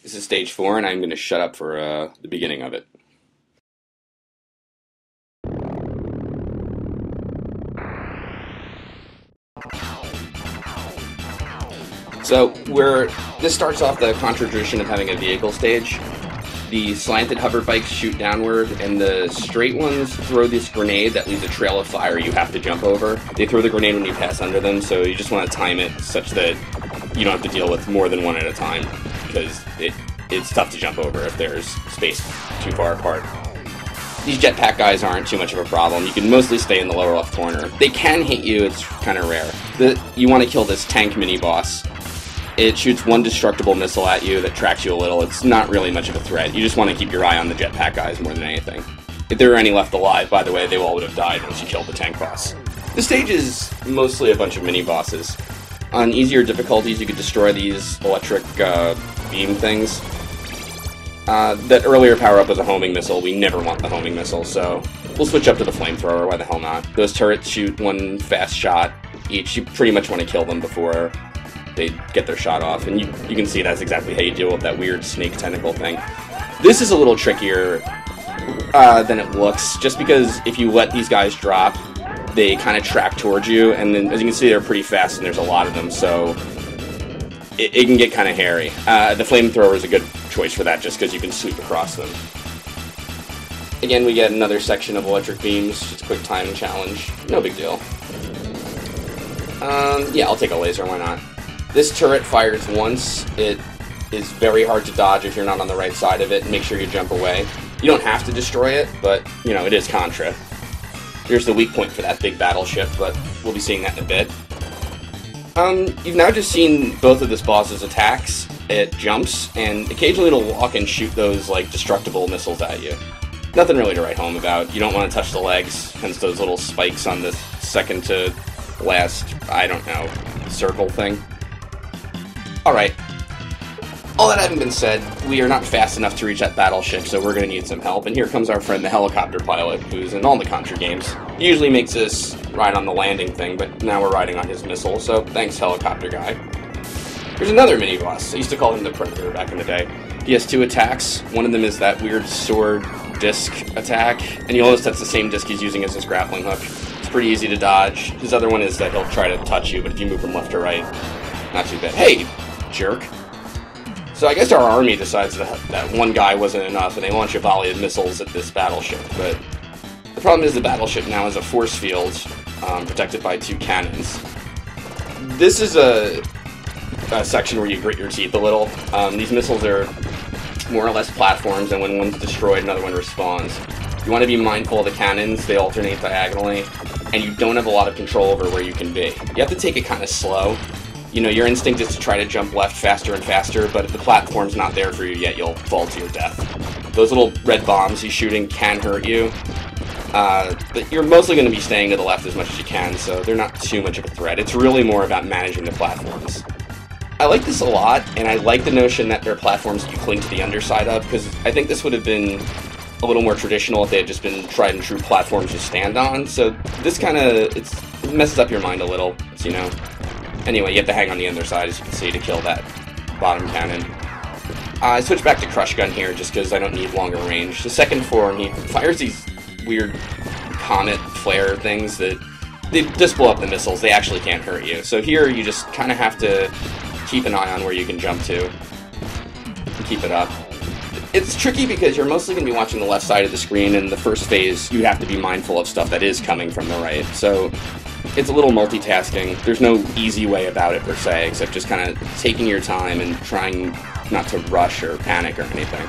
This is stage 4, and I'm going to shut up for the beginning of it. So, this starts off the Contra tradition of having a vehicle stage. The slanted hover bikes shoot downward, and the straight ones throw this grenade that leaves a trail of fire you have to jump over. They throw the grenade when you pass under them, so you just want to time it such that you don't have to deal with more than one at a time, because it's tough to jump over if there's space too far apart. These jetpack guys aren't too much of a problem. You can mostly stay in the lower left corner. They can hit you, it's kind of rare. You want to kill this tank mini-boss. It shoots one destructible missile at you that tracks you a little. It's not really much of a threat. You just want to keep your eye on the jetpack guys more than anything. If there were any left alive, by the way, they all would have died once you killed the tank boss. The stage is mostly a bunch of mini-bosses. On easier difficulties, you could destroy these electric beam things. That earlier power-up was a homing missile. We never want the homing missile, so we'll switch up to the flamethrower. Why the hell not? Those turrets shoot one fast shot each. You pretty much want to kill them before they get their shot off, and you can see that's exactly how you deal with that weird snake tentacle thing. This is a little trickier than it looks, just because if you let these guys drop, they kind of track towards you, and then as you can see they're pretty fast and there's a lot of them, so it can get kind of hairy. The flamethrower is a good choice for that just because you can sweep across them. Again, we get another section of electric beams, just a quick time challenge, no big deal. Yeah, I'll take a laser, why not? This turret fires once. It is very hard to dodge if you're not on the right side of it. Make sure you jump away. You don't have to destroy it, but, you know, it is Contra. Here's the weak point for that big battleship, but we'll be seeing that in a bit. You've now just seen both of this boss's attacks. It jumps, and occasionally it'll walk and shoot those, like, destructible missiles at you. Nothing really to write home about. You don't want to touch the legs, hence those little spikes on the second to last, I don't know, circle thing. Alright, all that having been said, we are not fast enough to reach that battleship, so we're going to need some help, and here comes our friend the helicopter pilot, who's in all the Contra games. He usually makes us ride on the landing thing, but now we're riding on his missile, so thanks, helicopter guy. There's another mini-boss. I used to call him the Predator back in the day. He has two attacks. One of them is that weird sword disc attack, and you'll notice that's the same disc he's using as his grappling hook. It's pretty easy to dodge. His other one is that he'll try to touch you, but if you move from left to right, not too bad. Hey! Jerk. So I guess our army decides that one guy wasn't enough, and they launch a volley of missiles at this battleship, but the problem is the battleship now has a force field protected by two cannons. This is a section where you grit your teeth a little. These missiles are more or less platforms, and when one's destroyed, another one respawns. You want to be mindful of the cannons. They alternate diagonally, and you don't have a lot of control over where you can be. You have to take it kind of slow. You know, your instinct is to try to jump left faster and faster, but if the platform's not there for you yet, you'll fall to your death. Those little red bombs he's shooting can hurt you, but you're mostly going to be staying to the left as much as you can, so they're not too much of a threat. It's really more about managing the platforms. I like this a lot, and I like the notion that there are platforms that you cling to the underside of, because I think this would have been a little more traditional if they had just been tried and true platforms you stand on, so this kind of, it messes up your mind a little, you know. Anyway, you have to hang on the underside, as you can see, to kill that bottom cannon. I switched back to Crush Gun here, just because I don't need longer range. The second form, he fires these weird comet flare things that they just blow up the missiles. They actually can't hurt you. So here, you just kind of have to keep an eye on where you can jump to and keep it up. It's tricky because you're mostly going to be watching the left side of the screen, and the first phase, you have to be mindful of stuff that is coming from the right. So it's a little multitasking. There's no easy way about it, per se, except just kind of taking your time and trying not to rush or panic or anything.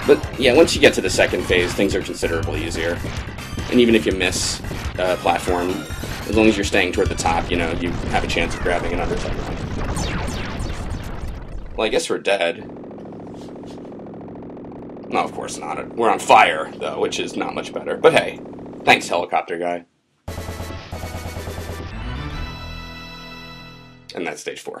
But yeah, once you get to the second phase, things are considerably easier. And even if you miss a platform, as long as you're staying toward the top, you know, you have a chance of grabbing an underside one. Well, I guess we're dead. No, of course not. We're on fire, though, which is not much better. But hey, thanks, helicopter guy. And that's stage 4.